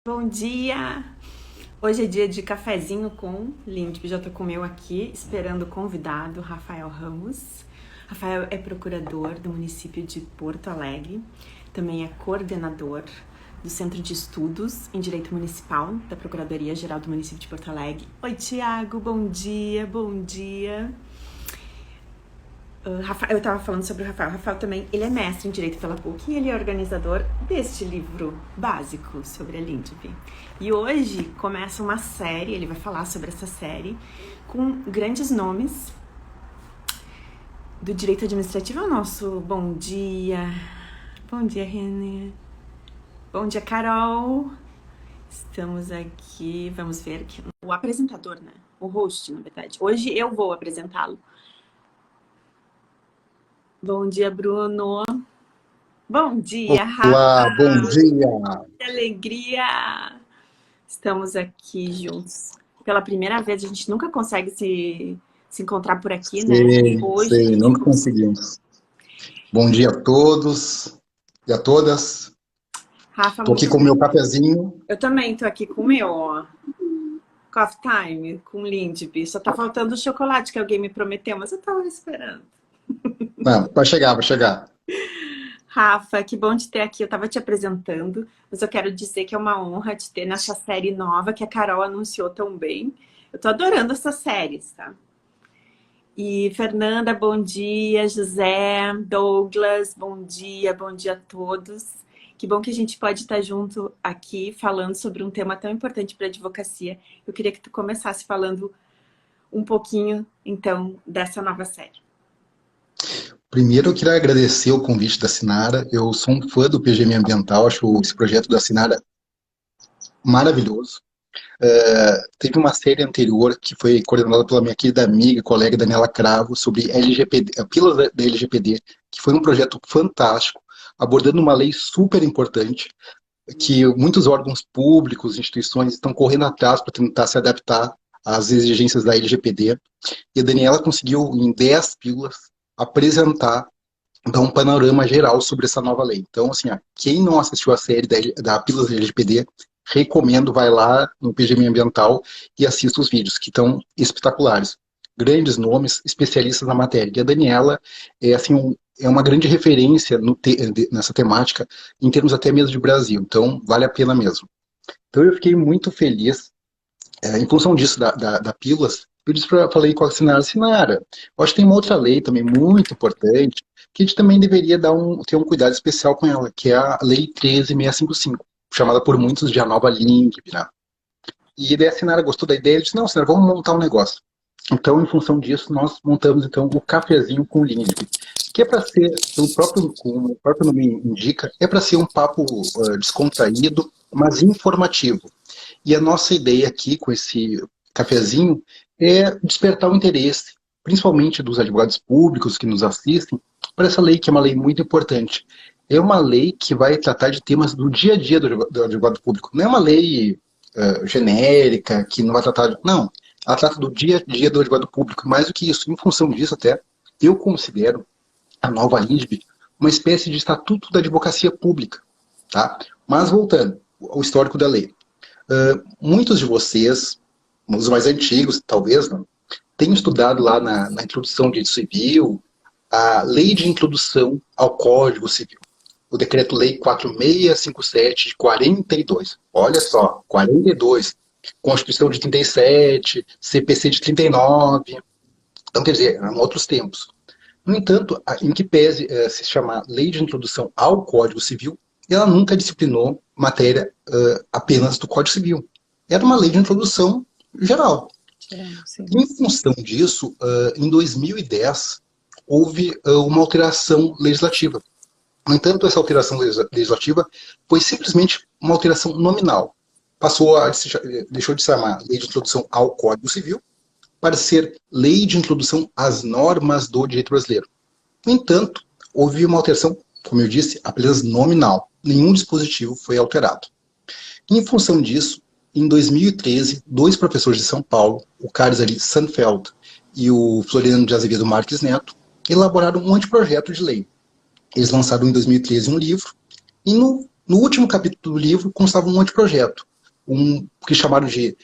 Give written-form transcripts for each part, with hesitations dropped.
Bom dia! Hoje é dia de cafezinho com Lindby. Já tô com o meu aqui, esperando o convidado, Rafael Ramos. Rafael é procurador do município de Porto Alegre, também é coordenador do Centro de Estudos em Direito Municipal da Procuradoria-Geral do município de Porto Alegre. Oi, Tiago, bom dia, bom dia. Eu estava falando sobre o Rafael. O Rafael também, ele é mestre em Direito pela PUC e ele é organizador deste livro básico sobre a Lindby. E hoje começa uma série, ele vai falar sobre essa série, com grandes nomes do direito administrativo. É o nosso bom dia. Bom dia, Renê. Bom dia, Carol. Estamos aqui, vamos ver aqui. O apresentador, né? O host, na verdade. Hoje eu vou apresentá-lo. Bom dia, Bruno. Bom dia, Olá, Rafa. bom dia. Que alegria. Estamos aqui juntos. Pela primeira vez, a gente nunca consegue se encontrar por aqui, né? Hoje a Sei, gente nunca conseguiu. conseguimos. Bom dia a todos e a todas. Rafa, Estou aqui muito com o bem. meu cafezinho. Eu também tô aqui com o meu, ó. Coffee time com Lindby. Só tá faltando o chocolate que alguém me prometeu, mas eu tava esperando. Não, vai chegar, vai chegar. Rafa, que bom te ter aqui. Eu estava te apresentando, mas eu quero dizer que é uma honra te ter nessa série nova que a Carol anunciou tão bem. Eu tô adorando essas séries, tá? E Fernanda, bom dia. José, Douglas, bom dia a todos. Que bom que a gente pode estar junto aqui falando sobre um tema tão importante para a advocacia. Eu queria que tu começasse falando um pouquinho, então, dessa nova série. Primeiro, eu queria agradecer o convite da Sinara. Eu sou um fã do PGM Ambiental, acho esse projeto da Sinara maravilhoso. Teve uma série anterior que foi coordenada pela minha querida amiga e colega Daniela Cravo sobre LGPD, a pílula da LGPD, que foi um projeto fantástico, abordando uma lei super importante, que muitos órgãos públicos, instituições estão correndo atrás para tentar se adaptar às exigências da LGPD. E a Daniela conseguiu, em 10 pílulas, apresentar, dar um panorama geral sobre essa nova lei. Então, assim, quem não assistiu a série da Pílulas da LGPD, recomendo, vai lá no PGM Ambiental e assista os vídeos, que estão espetaculares. Grandes nomes, especialistas na matéria. E a Daniela é, assim, é uma grande referência nessa temática, em termos até mesmo de Brasil. Então, vale a pena mesmo. Então, eu fiquei muito feliz, em função disso, da Pílulas, falei com a Sinara, eu acho que tem uma outra lei também muito importante, que a gente também deveria ter um cuidado especial com ela, que é a Lei 13.655, chamada por muitos de a nova Lindby, né? E daí a Sinara gostou da ideia, e disse, não, Sinara, vamos montar um negócio. Então, em função disso, nós montamos então o cafezinho com Lindby, que é para ser, como o próprio nome indica, é para ser um papo descontraído, mas informativo. E a nossa ideia aqui com esse cafezinho é despertar o interesse, principalmente dos advogados públicos que nos assistem, para essa lei, que é uma lei muito importante. É uma lei que vai tratar de temas do dia a dia do advogado público. Não é uma lei genérica, que não vai tratar. Não, ela trata do dia a dia do advogado público. Mais do que isso, em função disso até, eu considero a nova Lindby uma espécie de estatuto da advocacia pública. Tá? Mas voltando ao histórico da lei. Muitos de vocês, os mais antigos, talvez, não, tenham estudado lá na introdução de direito civil a lei de introdução ao Código Civil, o Decreto-Lei 4657 de 42. Olha só, 42. Constituição de 37, CPC de 39. Então, quer dizer, eram outros tempos. No entanto, em que pese se chamar Lei de Introdução ao Código Civil, ela nunca disciplinou matéria apenas do Código Civil. Era uma lei de introdução geral. Sim. Em função disso, em 2010, houve uma alteração legislativa. No entanto, essa alteração legislativa foi simplesmente uma alteração nominal. Deixou de se chamar Lei de Introdução ao Código Civil para ser Lei de Introdução às Normas do Direito Brasileiro. No entanto, houve uma alteração, como eu disse, apenas nominal. Nenhum dispositivo foi alterado. Em função disso, em 2013, dois professores de São Paulo, o Carlos Ali Sanfeld e o Floriano de Azevedo Marques Neto, elaboraram um anteprojeto de lei. Eles lançaram em 2013 um livro, e no último capítulo do livro constava um anteprojeto, o que chamaram de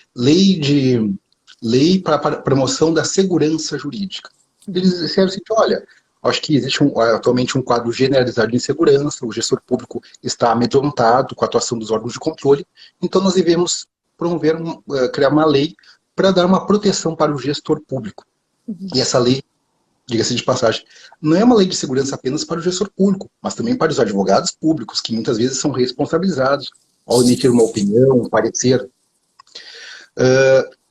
lei para promoção da segurança jurídica. Eles disseram assim, olha, acho que existe atualmente um quadro generalizado de insegurança, o gestor público está amedrontado com a atuação dos órgãos de controle, então nós devemos criar uma lei para dar uma proteção para o gestor público. E essa lei, diga-se de passagem, não é uma lei de segurança apenas para o gestor público, mas também para os advogados públicos, que muitas vezes são responsabilizados ao emitir uma opinião, um parecer.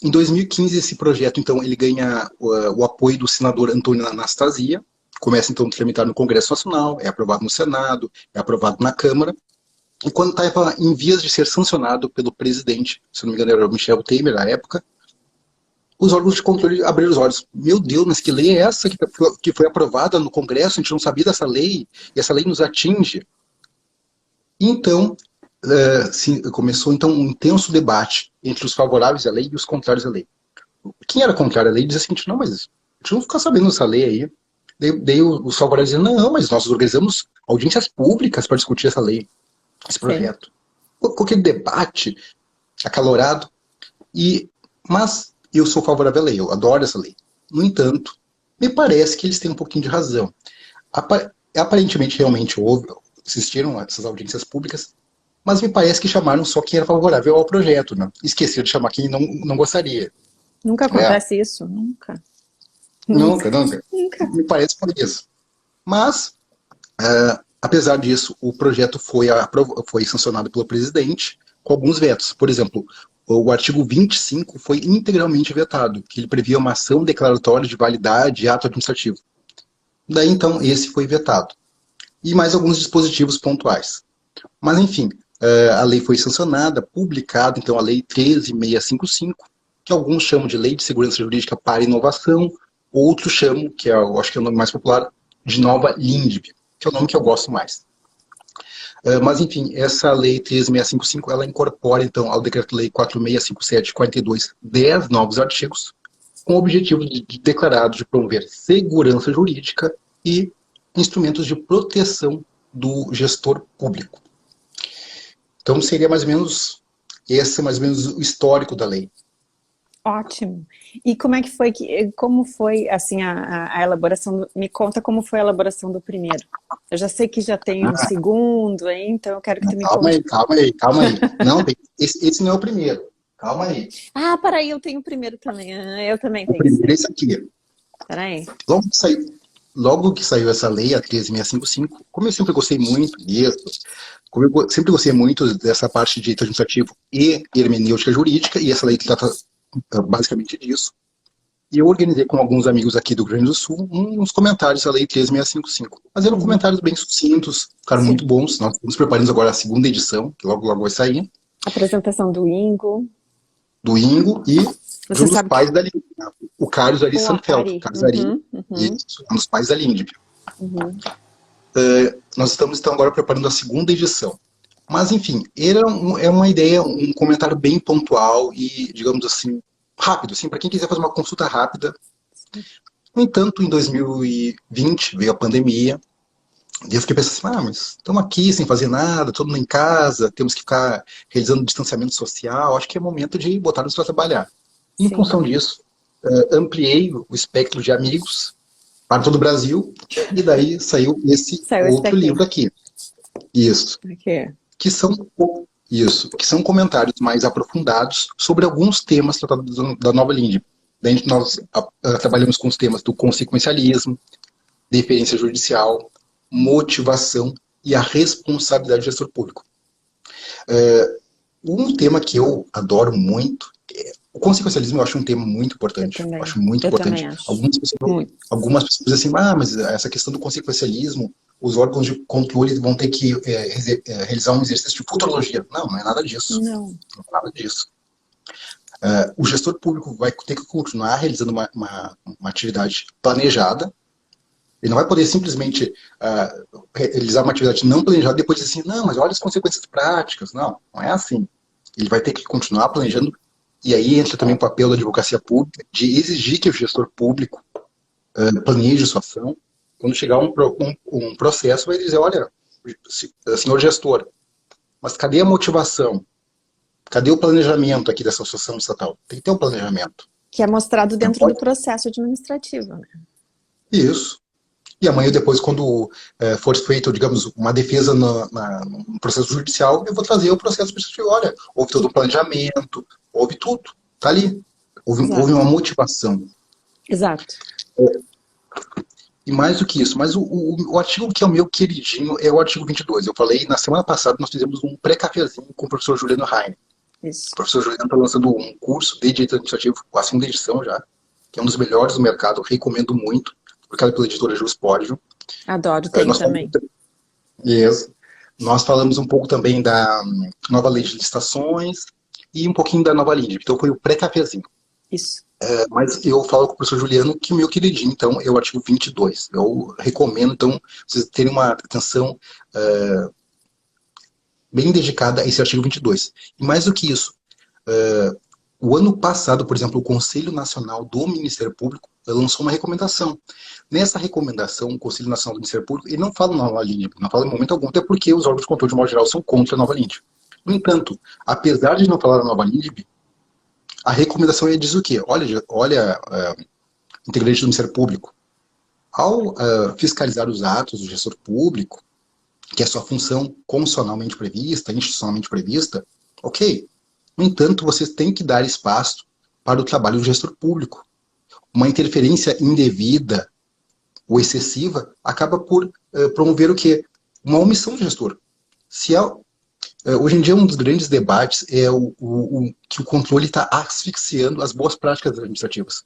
Em 2015, esse projeto, então, ele ganha o apoio do senador Antônio Anastasia, começa, então, a tramitar no Congresso Nacional, é aprovado no Senado, é aprovado na Câmara, e quando estava em vias de ser sancionado pelo presidente, se não me engano era o Michel Temer, à época, os órgãos de controle abriram os olhos. Meu Deus, mas que lei é essa que foi aprovada no Congresso? A gente não sabia dessa lei, e essa lei nos atinge. Então, começou então um intenso debate entre os favoráveis à lei e os contrários à lei. Quem era contrário à lei dizia o seguinte, não, mas a gente não fica sabendo dessa lei aí. Daí os favoráveis diziam, não, mas nós organizamos audiências públicas para discutir essa lei, esse projeto. Com aquele debate acalorado, mas eu sou favorável à lei, eu adoro essa lei. No entanto, me parece que eles têm um pouquinho de razão. Aparentemente, realmente existiram essas audiências públicas, mas me parece que chamaram só quem era favorável ao projeto, né? Esqueceram de chamar quem não gostaria. Nunca acontece isso, nunca. Nunca. Me parece por isso. Mas, apesar disso, o projeto foi sancionado pelo presidente com alguns vetos. Por exemplo, o artigo 25 foi integralmente vetado, que ele previa uma ação declaratória de validade de ato administrativo. Daí, então, esse foi vetado. E mais alguns dispositivos pontuais. Mas, enfim, a lei foi sancionada, publicada, então, a Lei 13.655, que alguns chamam de Lei de Segurança Jurídica para Inovação, outros chamam, que eu acho que é o nome mais popular, de Nova LINDB, que é o nome que eu gosto mais. Mas, enfim, essa Lei 13.655, ela incorpora, então, ao Decreto-Lei 4.657/42, 10 novos artigos, com o objetivo declarado de promover segurança jurídica e instrumentos de proteção do gestor público. Então, seria mais ou menos, esse é mais ou menos o histórico da lei. Ótimo. E como foi assim a elaboração, me conta como foi a elaboração do primeiro. Eu já sei que já tem um segundo, hein? Então eu quero que tu me conte. Calma aí. Não, esse não é o primeiro. Calma aí. Ah, peraí, eu tenho o primeiro também. Eu também tenho. O primeiro é esse aqui. Peraí. Logo que saiu essa lei, a 13.655, como eu sempre gostei muito disso, como eu sempre gostei muito dessa parte de direito administrativo e hermenêutica jurídica, e essa lei trata basicamente disso, e eu organizei com alguns amigos aqui do Rio Grande do Sul uns comentários da lei 13.655. Mas eram comentários bem sucintos, ficaram muito bons. Nós estamos preparando agora a segunda edição, que logo vai sair. Apresentação do Ingo. Do Ingo e de um dos pais da LINDB, o Carlos Ari Sanfeld. Carlos Ari, um dos pais da LINDB. Nós estamos então agora preparando a segunda edição. Mas, enfim, é uma ideia, um comentário bem pontual e, digamos assim, rápido, assim, para quem quiser fazer uma consulta rápida. No entanto, em 2020 veio a pandemia, e eu fiquei pensando assim, mas estamos aqui sem fazer nada, todo mundo em casa, temos que ficar realizando distanciamento social, acho que é momento de botar-nos para trabalhar. Em função disso, ampliei o espectro de amigos para todo o Brasil, e daí saiu esse outro livro aqui. Isso. Que são comentários mais aprofundados sobre alguns temas tratados da Nova LINDB. Daí nós trabalhamos com os temas do consequencialismo, deferência judicial, motivação e a responsabilidade do gestor público. Um tema que eu adoro muito, o consequencialismo eu acho um tema muito importante. Eu acho muito importante. Algumas pessoas dizem assim, mas essa questão do consequencialismo, os órgãos de controle vão ter que realizar um exercício de futurologia. Não é nada disso. Não é nada disso. O gestor público vai ter que continuar realizando uma atividade planejada. Ele não vai poder simplesmente realizar uma atividade não planejada e depois dizer assim, não, mas olha as consequências práticas. Não é assim. Ele vai ter que continuar planejando, e aí entra também o papel da advocacia pública, de exigir que o gestor público planeje sua ação. Quando chegar um processo, vai dizer, olha, senhor gestor, mas cadê a motivação? Cadê o planejamento aqui dessa associação estatal? Tem que ter um planejamento. Que é mostrado Não dentro do pode... processo administrativo, né? Isso. E amanhã, depois, quando for feita, digamos, uma defesa no processo judicial, eu vou trazer o processo administrativo. Olha, houve todo um planejamento, houve tudo. Tá ali. Houve Exato. uma motivação. Exato. E mais do que isso, mas o artigo que é o meu queridinho é o artigo 22. Eu falei, na semana passada, nós fizemos um pré-cafezinho com o professor Juliano Heine. Isso. O professor Juliano está lançando um curso de direito administrativo, com a segunda edição já, que é um dos melhores do mercado, recomendo muito, publicado pela editora Juspódio. Adoro, tem também. Yes. Nós falamos um pouco também da nova lei de licitações e um pouquinho da nova LINDB. Então foi o pré-cafezinho. Isso. Mas eu falo com o professor Juliano que o meu queridinho, então, é o artigo 22. Eu recomendo, então, vocês terem uma atenção bem dedicada a esse artigo 22. E mais do que isso, o ano passado, por exemplo, o Conselho Nacional do Ministério Público lançou uma recomendação. Nessa recomendação, o Conselho Nacional do Ministério Público, ele não fala na nova LINDB, não fala em momento algum, até porque os órgãos de controle, de modo geral, são contra a nova LINDB. No entanto, apesar de não falar da nova LINDB, a recomendação diz o quê? Olha, integrante do Ministério Público, ao fiscalizar os atos do gestor público, que é sua função constitucionalmente prevista, institucionalmente prevista, ok. No entanto, vocês têm que dar espaço para o trabalho do gestor público. Uma interferência indevida ou excessiva acaba por promover o quê? Uma omissão do gestor. Hoje em dia, um dos grandes debates é que o controle está asfixiando as boas práticas administrativas.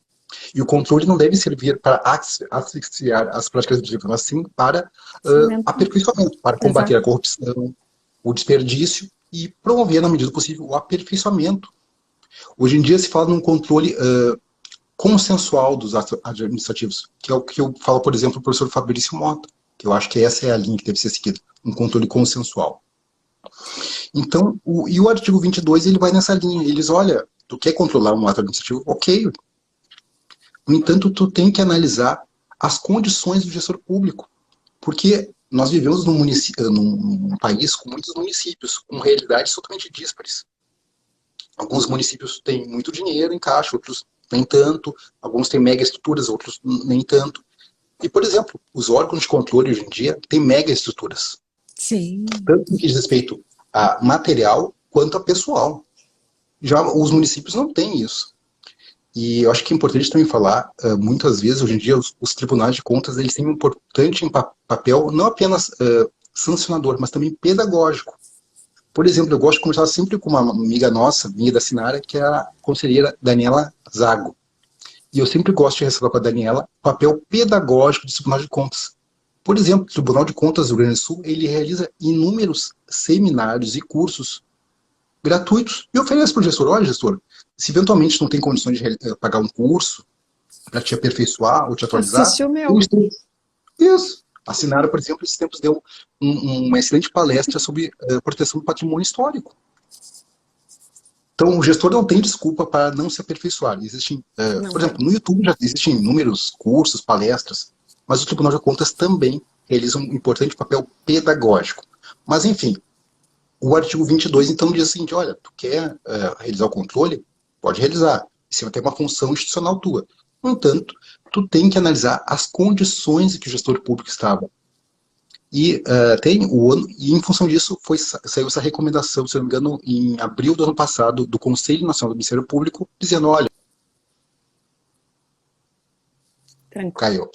E o controle não deve servir para asfixiar as práticas administrativas, mas sim para aperfeiçoamento, para combater a corrupção, o desperdício e promover, na medida do possível, o aperfeiçoamento. Hoje em dia se fala num controle consensual dos atos administrativos, que é o que eu falo, por exemplo, o professor Fabrício Mota, que eu acho que essa é a linha que deve ser seguida, um controle consensual. Então, o artigo 22, ele vai nessa linha. Ele diz, olha, tu quer controlar um ato administrativo? Ok. No entanto, tu tem que analisar as condições do gestor público. Porque nós vivemos num país com muitos municípios, com realidades totalmente díspares. Alguns municípios têm muito dinheiro em caixa, outros nem tanto. Alguns têm mega estruturas, outros nem tanto. E, por exemplo, os órgãos de controle hoje em dia têm mega estruturas. Sim. Tanto no que diz respeito a material quanto a pessoal. Já os municípios não têm isso. E eu acho que é importante também falar, muitas vezes, hoje em dia, os tribunais de contas, eles têm um importante papel, não apenas sancionador, mas também pedagógico. Por exemplo, eu gosto de conversar sempre com uma amiga nossa, minha da Sinara, que é a conselheira Daniela Zago. E eu sempre gosto de ressaltar com a Daniela o papel pedagógico do Tribunal de Contas. Por exemplo, o Tribunal de Contas do Rio Grande do Sul, ele realiza inúmeros seminários e cursos gratuitos e oferece para o gestor, olha, gestor, se eventualmente não tem condições de pagar um curso para te aperfeiçoar ou te atualizar, assiste o meu. Isso. A Sinara, por exemplo, esses tempos deu uma excelente palestra sobre proteção do patrimônio histórico. Então, o gestor não tem desculpa para não se aperfeiçoar. Existem, por exemplo, no YouTube já existem inúmeros cursos, palestras, mas o Tribunal de Contas também realiza um importante papel pedagógico. Mas, enfim, o artigo 22, então, diz o seguinte, olha, tu quer realizar o controle? Pode realizar. Isso vai ter uma função institucional tua. No entanto, tu tem que analisar as condições em que o gestor público estava. E e em função disso saiu essa recomendação, se não me engano, em abril do ano passado, do Conselho Nacional do Ministério Público, dizendo, olha, caiu,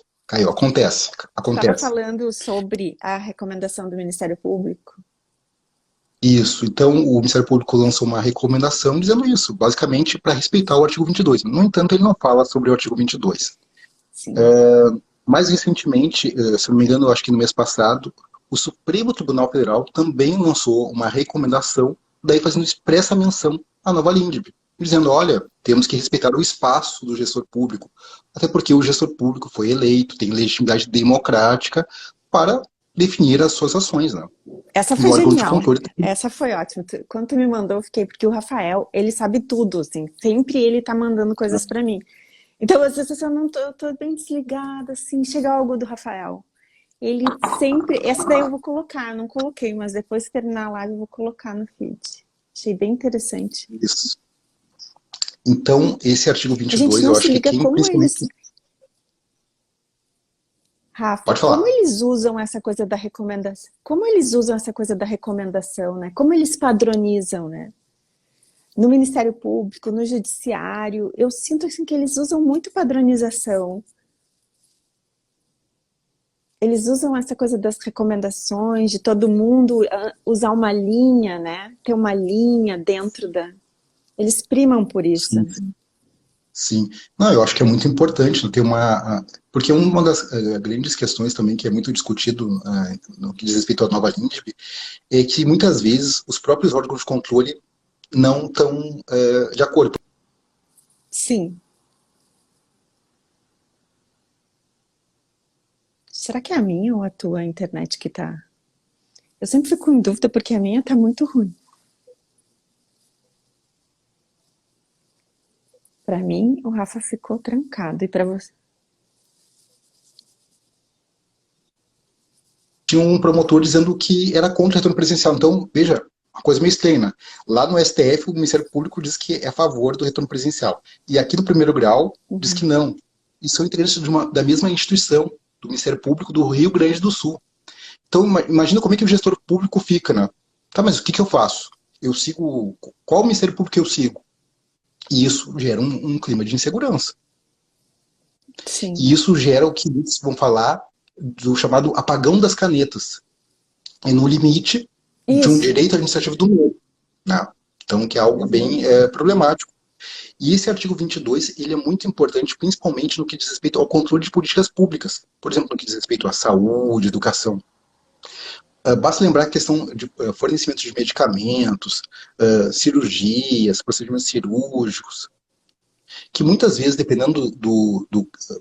acontece. Estava falando sobre a recomendação do Ministério Público. Isso, então o Ministério Público lançou uma recomendação dizendo isso, basicamente para respeitar o artigo 22. No entanto, ele não fala sobre o artigo 22. Mais recentemente, se não me engano, acho que no mês passado, o Supremo Tribunal Federal também lançou uma recomendação, daí fazendo expressa menção à nova LINDB, dizendo, olha, temos que respeitar o espaço do gestor público, até porque o gestor público foi eleito, tem legitimidade democrática para definir as suas ações, né? Essa foi genial, essa foi ótima. Quando tu me mandou, eu fiquei, porque o Rafael, ele sabe tudo, assim, sempre ele tá mandando coisas pra mim. Então, às vezes, eu tô bem desligada, assim, chega algo do Rafael. Ele sempre, essa daí eu vou colocar, não coloquei, mas depois que terminar a live eu vou colocar no feed. Achei bem interessante. Isso. Então, esse artigo A gente 22, não eu se acho que liga quem como eles... principalmente... Rafa, Pode como falar. eles usam essa coisa da recomendação? Como eles usam essa coisa da recomendação, né? Como eles padronizam, né? No Ministério Público, no Judiciário, eu sinto assim que eles usam muito padronização. Eles usam essa coisa das recomendações, de todo mundo usar uma linha, né? Ter uma linha dentro da... Eles primam por isso. Sim, sim. Não, eu acho que é muito importante ter uma... Porque uma das grandes questões também que é muito discutido no que diz respeito à nova LINDB é que muitas vezes os próprios órgãos de controle não estão de acordo. Sim. Será que é a minha ou a tua internet que tá? Eu sempre fico em dúvida porque a minha tá muito ruim. Pra mim, o Rafa ficou trancado. E pra você? Tinha um promotor dizendo que era contra o retorno presencial. Então, veja, uma coisa meio estranha, né? Lá no STF, o Ministério Público diz que é a favor do retorno presencial. E aqui no primeiro grau, diz que não. E são interesses da mesma instituição, do Ministério Público do Rio Grande do Sul. Então, imagina como é que o gestor público fica, né? Tá, mas o que eu faço? Eu sigo... Qual Ministério Público eu sigo? E isso gera um clima de insegurança. Sim. E isso gera o que eles vão falar do chamado apagão das canetas. E no limite de um Isso. direito administrativo do novo. Né? Então, que é algo bem problemático. E esse artigo 22, ele é muito importante, principalmente no que diz respeito ao controle de políticas públicas. Por exemplo, no que diz respeito à saúde, educação. Basta lembrar a questão de fornecimento de medicamentos, cirurgias, procedimentos cirúrgicos, que muitas vezes, dependendo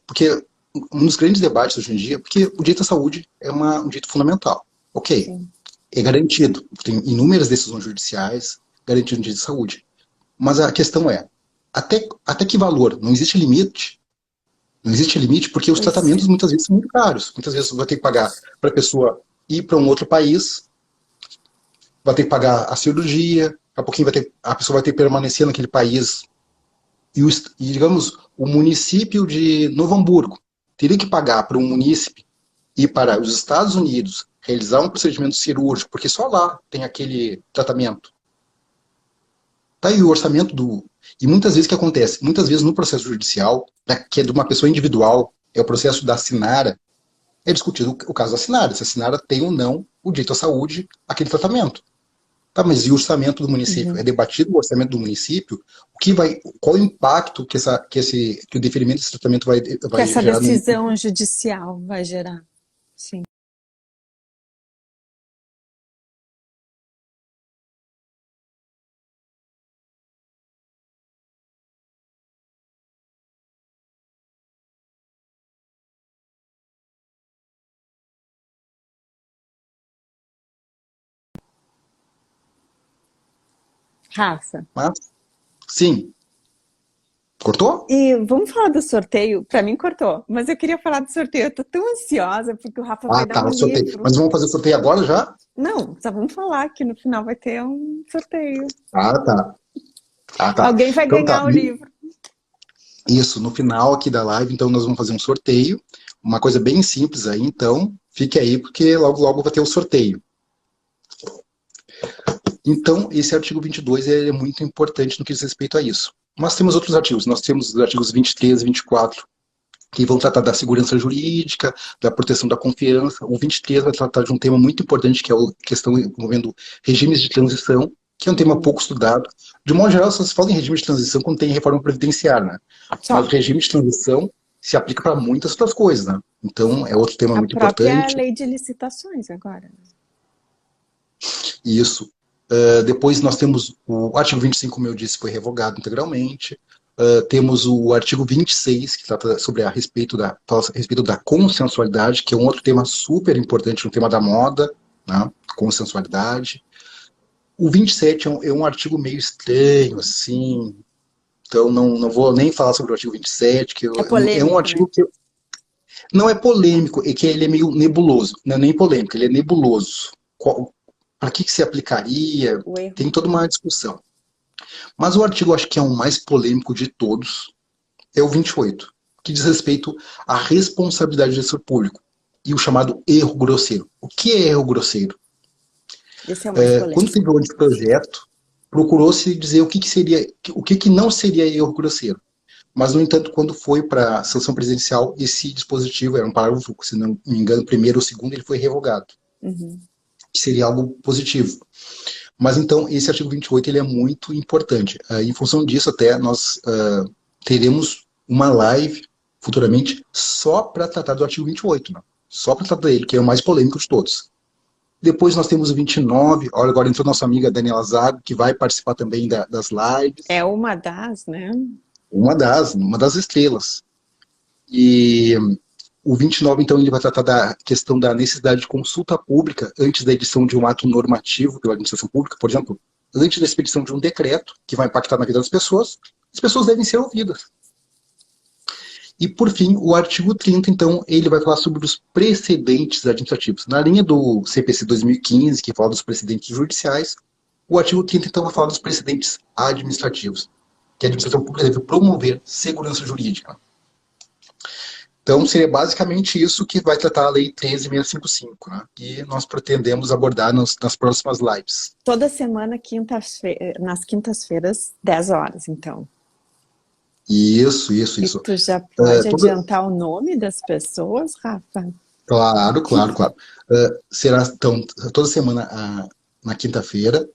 porque um dos grandes debates hoje em dia, porque o direito à saúde é um direito fundamental. Ok, Sim. é garantido, tem inúmeras decisões judiciais garantindo o direito à saúde. Mas a questão é, até que valor? Não existe limite. Não existe limite porque os tratamentos muitas vezes são muito caros. Muitas vezes você vai ter que pagar para a pessoa ir para um outro país, vai ter que pagar a cirurgia, daqui a pouquinho a pessoa vai ter que permanecer naquele país. E, digamos, o município de Novo Hamburgo teria que pagar para um munícipe ir para os Estados Unidos realizar um procedimento cirúrgico, porque só lá tem aquele tratamento. Tá aí o orçamento do... E muitas vezes o que acontece? Muitas vezes no processo judicial, que é de uma pessoa individual, é o processo da Sinara, é discutido o caso da Sinara, se a Sinara tem ou não o direito à saúde, aquele tratamento. Tá, mas e o orçamento do município? É debatido o orçamento do município? Qual o impacto que o deferimento desse tratamento vai Que essa gerar no... decisão judicial vai gerar. Sim. Rafa. Mas, sim. Cortou? E vamos falar do sorteio? Para mim cortou, mas eu queria falar do sorteio. Eu tô tão ansiosa porque o Rafa vai Ah, dar tá, um o sorteio. livro. Mas vamos fazer o sorteio agora já? Não, só vamos falar que no final vai ter um sorteio. Ah, tá. Ah, tá. Alguém vai Então tá. ganhar o livro. Isso, no final aqui da live, então nós vamos fazer um sorteio. Uma coisa bem simples aí, então fique aí, porque logo logo vai ter o sorteio. Então, esse artigo 22 é muito importante no que diz respeito a isso. Mas temos outros artigos. Nós temos os artigos 23 e 24, que vão tratar da segurança jurídica, da proteção da confiança. O 23 vai tratar de um tema muito importante, que é a questão envolvendo regimes de transição, que é um tema pouco estudado. De modo geral, só se fala em regime de transição quando tem reforma previdenciária, né? Mas o regime de transição se aplica para muitas outras coisas, né? Então, é outro tema muito importante. A própria lei de licitações agora. Isso. Depois nós temos o artigo 25, como eu disse, foi revogado integralmente. Temos o artigo 26, que trata fala a respeito da consensualidade, que é um outro tema super importante no tema da moda, né? Consensualidade. O 27 é um artigo meio estranho, assim, então não vou nem falar sobre o artigo 27, que É polêmico, um artigo né? que não é polêmico, é que ele é meio nebuloso. Não é nem polêmico, ele é nebuloso. para que se aplicaria, O erro. tem toda uma discussão. Mas o artigo, acho que é o mais polêmico de todos, é o 28, que diz respeito à responsabilidade do gestor público e o chamado erro grosseiro. O que é erro grosseiro? Esse é o mais Quando polêmico. teve o anteprojeto, procurou-se dizer o que seria, o que não seria erro grosseiro. Mas, no entanto, quando foi para a sanção presidencial, esse dispositivo, era um parágrafo, se não me engano, o primeiro ou o segundo, ele foi revogado. Uhum. Que seria algo positivo. Mas, então, esse artigo 28 ele é muito importante. Em função disso, até, nós teremos uma live, futuramente, só para tratar do artigo 28, né? Só para tratar dele, que é o mais polêmico de todos. Depois nós temos o 29, olha, agora entrou nossa amiga Daniela Zago, que vai participar também das lives. É uma das, né? Uma das estrelas. E o 29, então, ele vai tratar da questão da necessidade de consulta pública antes da edição de um ato normativo pela administração pública. Por exemplo, antes da expedição de um decreto que vai impactar na vida das pessoas, as pessoas devem ser ouvidas. E, por fim, o artigo 30, então, ele vai falar sobre os precedentes administrativos. Na linha do CPC 2015, que fala dos precedentes judiciais, o artigo 30, então, vai falar dos precedentes administrativos, que a administração pública deve promover segurança jurídica. Então, seria basicamente isso que vai tratar a Lei 13.655, né? Que nós pretendemos abordar nas próximas lives. Toda semana, nas quintas-feiras, 10 horas, então. Isso. E tu já pode adiantar o nome das pessoas, Rafa? Claro. Será, então, toda semana na quinta-feira.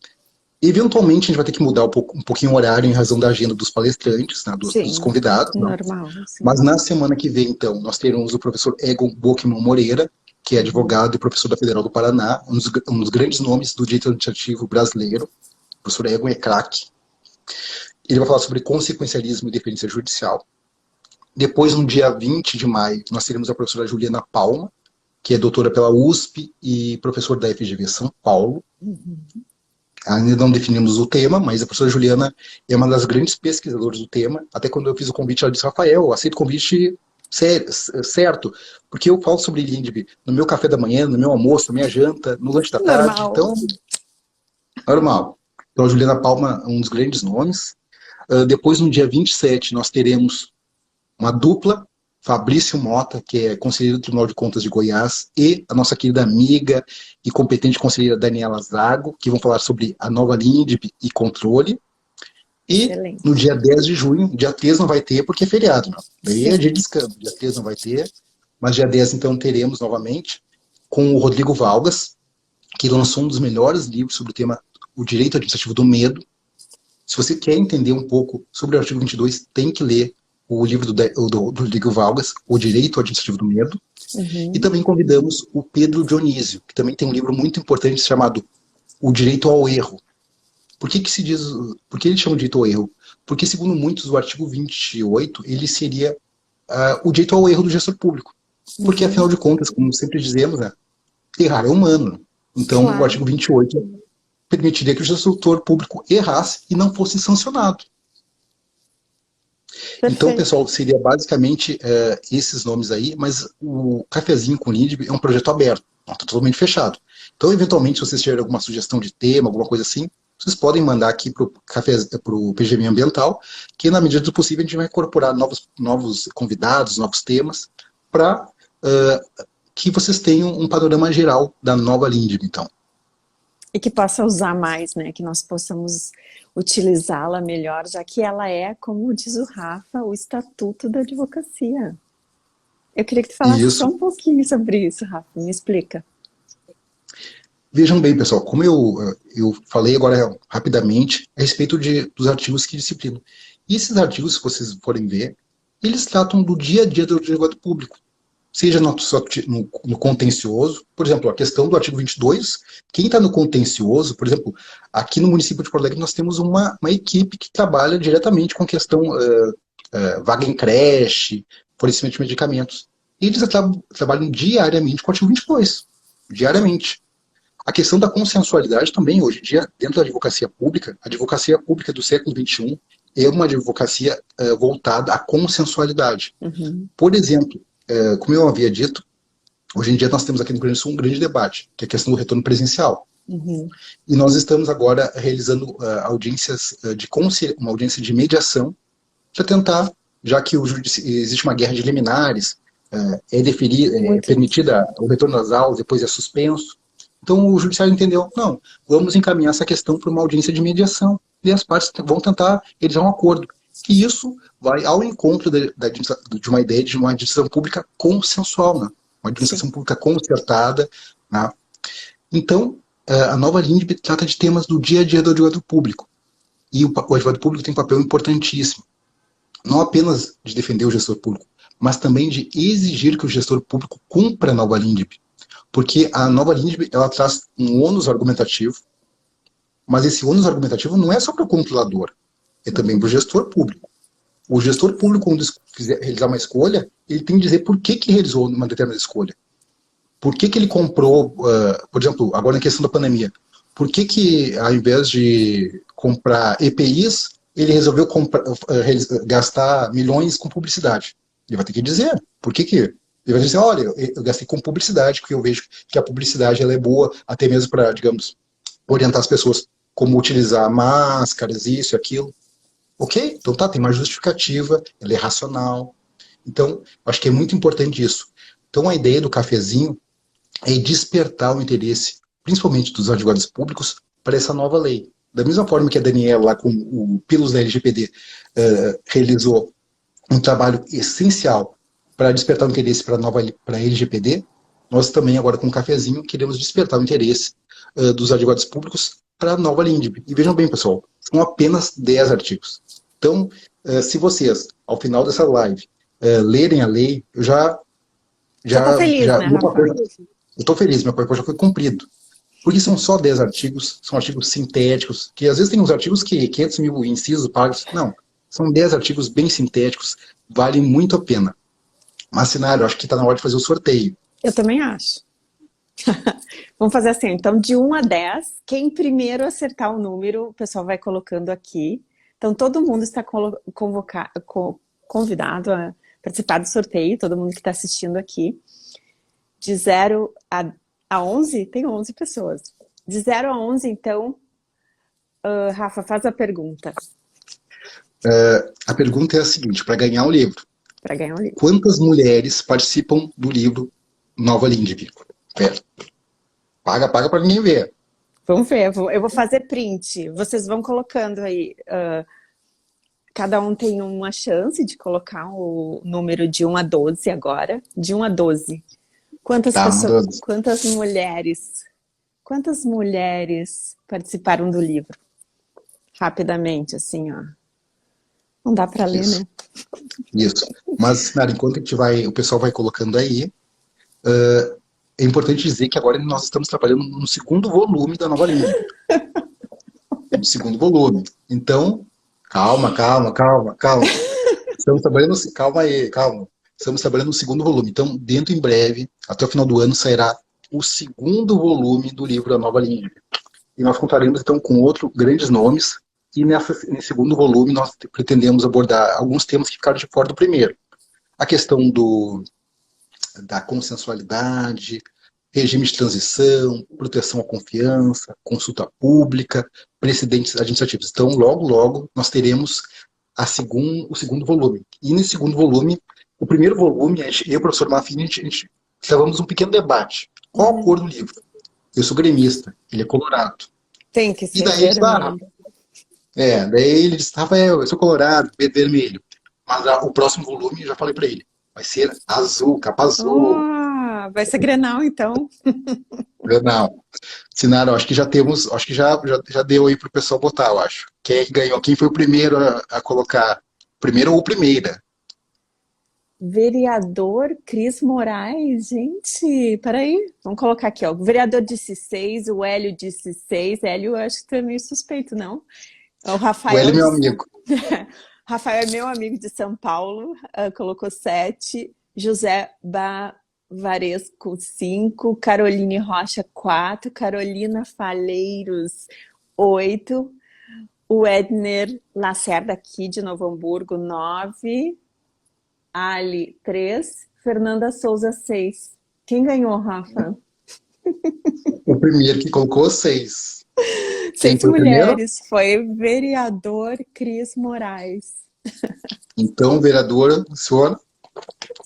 Eventualmente, a gente vai ter que mudar um pouquinho o horário em razão da agenda dos palestrantes, né, dos convidados. Normal. Sim. Mas na semana que vem, então, nós teremos o professor Egon Bockmann Moreira, que é advogado e professor da Federal do Paraná, um dos grandes nomes do direito administrativo brasileiro. O professor Egon é craque. Ele vai falar sobre consequencialismo e deferência judicial. Depois, no dia 20 de maio, nós teremos a professora Juliana Palma, que é doutora pela USP e professora da FGV São Paulo. Ainda não definimos o tema, mas a professora Juliana é uma das grandes pesquisadoras do tema. Até quando eu fiz o convite, ela disse: Rafael, eu aceito o convite certo, porque eu falo sobre LINDB no meu café da manhã, no meu almoço, na minha janta, no lanche da tarde. Então, normal. Então, a Juliana Palma é um dos grandes nomes. Depois, no dia 27, nós teremos uma dupla, Fabrício Mota, que é conselheiro do Tribunal de Contas de Goiás, e a nossa querida amiga e competente conselheira Daniela Zago, que vão falar sobre a nova LINDB e controle. E excelente. No dia 10 de junho, dia 3 não vai ter, porque é feriado, não. Daí é dia de descanso, dia 3 não vai ter, mas dia 10 então teremos novamente, com o Rodrigo Valgas, que lançou um dos melhores livros sobre o tema, o direito administrativo do medo. Se você quer entender um pouco sobre o artigo 22, tem que ler o livro do Rodrigo Valgas, O Direito Administrativo do Medo. E também convidamos o Pedro Dionísio, que também tem um livro muito importante chamado O Direito ao Erro. Por que ele chama de direito ao erro? Porque, segundo muitos, o artigo 28, ele seria o direito ao erro do gestor público. Porque, afinal de contas, como sempre dizemos, né, errar é humano. Então, o artigo 28 permitiria que o gestor público errasse e não fosse sancionado. Perfeito. Então, pessoal, seria basicamente esses nomes aí, mas o Cafezinho com LINDB é um projeto aberto, não está totalmente fechado. Então, eventualmente, se vocês tiverem alguma sugestão de tema, alguma coisa assim, vocês podem mandar aqui para o PGM Ambiental, que na medida do possível a gente vai incorporar novos convidados, novos temas, para que vocês tenham um panorama geral da nova LINDB, então. E que possa usar mais, né? Que nós possamos utilizá-la melhor, já que ela é, como diz o Rafa, o estatuto da advocacia. Eu queria que tu falasse só um pouquinho sobre isso, Rafa. Me explica. Vejam bem, pessoal, como eu falei agora rapidamente a respeito dos artigos que disciplinam. E esses artigos, se vocês forem ver, eles tratam do dia a dia do advogado público. Seja no contencioso, por exemplo, a questão do artigo 22, quem está no contencioso, por exemplo, aqui no município de Porto Alegre nós temos uma equipe que trabalha diretamente com a questão vaga em creche, fornecimento de medicamentos. E eles trabalham diariamente com o artigo 22, diariamente. A questão da consensualidade também, hoje em dia, dentro da advocacia pública do século XXI é uma advocacia voltada à consensualidade. Por exemplo, como eu havia dito, hoje em dia nós temos aqui no Rio Grande do Sul um grande debate, que é a questão do retorno presencial. Uhum. E nós estamos agora realizando audiências uma audiência de mediação para tentar, já que existe uma guerra de liminares, é Muito. permitida o retorno às aulas, depois é suspenso. Então o judiciário entendeu, não, vamos encaminhar essa questão para uma audiência de mediação e as partes vão tentar realizar um acordo. Que isso vai ao encontro de uma ideia de uma administração pública consensual, né? Uma Sim. administração pública concertada, né? Então, a nova LINDB trata de temas do dia a dia do advogado público. E o advogado público tem um papel importantíssimo, não apenas de defender o gestor público, mas também de exigir que o gestor público cumpra a nova LINDB. Porque a nova LINDB, ela traz um ônus argumentativo, mas esse ônus argumentativo não é só para o controlador, é também para o gestor público. O gestor público, quando quiser realizar uma escolha, ele tem que dizer por que realizou uma determinada escolha. Por que ele comprou, por exemplo, agora na questão da pandemia, por que ao invés de comprar EPIs, ele resolveu gastar milhões com publicidade? Ele vai ter que dizer por que ele vai dizer, olha, eu gastei com publicidade, porque eu vejo que a publicidade ela é boa, até mesmo para, digamos, orientar as pessoas como utilizar máscaras, isso e aquilo. Ok? Então tá, tem uma justificativa, ela é racional. Então, acho que é muito importante isso. Então a ideia do cafezinho é despertar o interesse, principalmente dos advogados públicos, para essa nova lei. Da mesma forma que a Daniela, lá com o Pilos da LGPD, realizou um trabalho essencial para despertar o interesse para a LGPD, nós também, agora com o cafezinho, queremos despertar o interesse dos advogados públicos para a nova LINDB. E vejam bem, pessoal, são apenas 10 artigos. Então, se vocês, ao final dessa live, lerem a lei, eu já tá feliz, né, Rafa? eu estou feliz, meu papel já foi cumprido. Porque são só 10 artigos, são artigos sintéticos, que às vezes tem uns artigos que 500 mil incisos, parágrafos. Não, são 10 artigos bem sintéticos, valem muito a pena. Mas, Sinara, eu acho que está na hora de fazer o sorteio. Eu também acho. Vamos fazer assim, então de 1 a 10, quem primeiro acertar o número, o pessoal vai colocando aqui. Então todo mundo está convidado a participar do sorteio, todo mundo que está assistindo aqui. De 0 a 11, tem 11 pessoas. De 0 a 11, então, Rafa, faz a pergunta. A pergunta é a seguinte, para ganhar o livro. Para ganhar o livro. Quantas mulheres participam do livro Nova LINDB? Paga para ninguém ver. Vamos ver, eu vou fazer print. Vocês vão colocando aí. Cada um tem uma chance de colocar o número de 1 a 12 agora. De 1 a 12. Quantas pessoas, quantas mulheres participaram do livro? Rapidamente, assim, ó. Não dá para ler, né? Isso. Mas, Nara, enquanto o pessoal vai colocando aí, é importante dizer que agora nós estamos trabalhando no segundo volume da nova linha. No segundo volume. Então, calma. Estamos trabalhando, calma. Estamos trabalhando no segundo volume. Então, dentro em breve, até o final do ano, sairá o segundo volume do livro A Nova Linha. E nós contaremos, então, com outros grandes nomes. E nesse segundo volume, nós pretendemos abordar alguns temas que ficaram de fora do primeiro. A questão da consensualidade, regime de transição, proteção à confiança, consulta pública, precedentes administrativos. Então, logo, nós teremos o segundo volume. E nesse segundo volume, o primeiro volume, eu e o professor Mafini, a gente travamos um pequeno debate. Qual a cor do livro? Eu sou gremista, ele é colorado. Tem que ser vermelho. Daí ele disse, Rafael, eu sou colorado, vermelho. Mas o próximo volume, eu já falei para ele, vai ser azul, capa azul. Vai ser Grenal, então. Grenal. Sinara, acho que já temos, acho que já deu aí pro pessoal botar, eu acho. Quem é que ganhou? Quem foi o primeiro a colocar? Primeiro ou primeira? Vereador Cris Moraes, gente, peraí, vamos colocar aqui, ó. O vereador disse 6, o Hélio disse 6. Hélio, eu acho que tu é meio suspeito, não? O Rafael. O Hélio é meu amigo. Rafael é meu amigo de São Paulo, colocou 7. José Varesco, 5. Caroline Rocha, 4. Carolina Faleiros, 8. O Edner Lacerda, aqui de Novo Hamburgo, 9. Ali, 3. Fernanda Souza, 6. Quem ganhou, Rafa? O primeiro que colocou, 6. Quem Seis foi o primeiro? mulheres. Foi vereador Cris Moraes. Então, vereadora, a senhora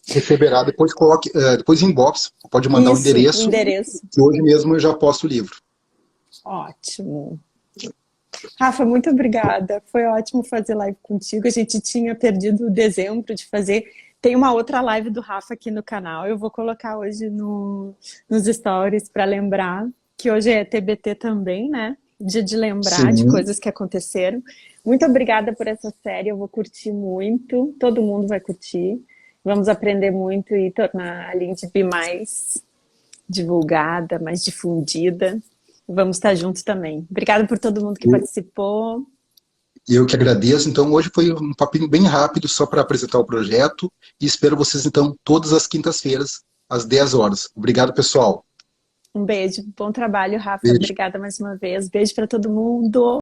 receberá, depois coloque, depois inbox, pode mandar o Isso, o endereço, endereço. que hoje mesmo eu já posto o livro. Ótimo. Rafa, muito obrigada. Foi ótimo fazer live contigo. A gente tinha perdido dezembro de fazer. Tem uma outra live do Rafa aqui no canal. Eu vou colocar hoje nos stories para lembrar que hoje é TBT também, né? Dia de lembrar de Sim, coisas que aconteceram. Muito obrigada por essa série. Eu vou curtir muito. Todo mundo vai curtir. Vamos aprender muito e tornar a Lindb mais divulgada, mais difundida. Vamos estar juntos também. Obrigada por todo mundo que participou. eu que agradeço. Então, hoje foi um papinho bem rápido, só para apresentar o projeto, e espero vocês, então, todas as quintas-feiras, às 10 horas. Obrigado, pessoal. Um beijo, bom trabalho, Rafa. Beijo. Obrigada mais uma vez. Beijo para todo mundo.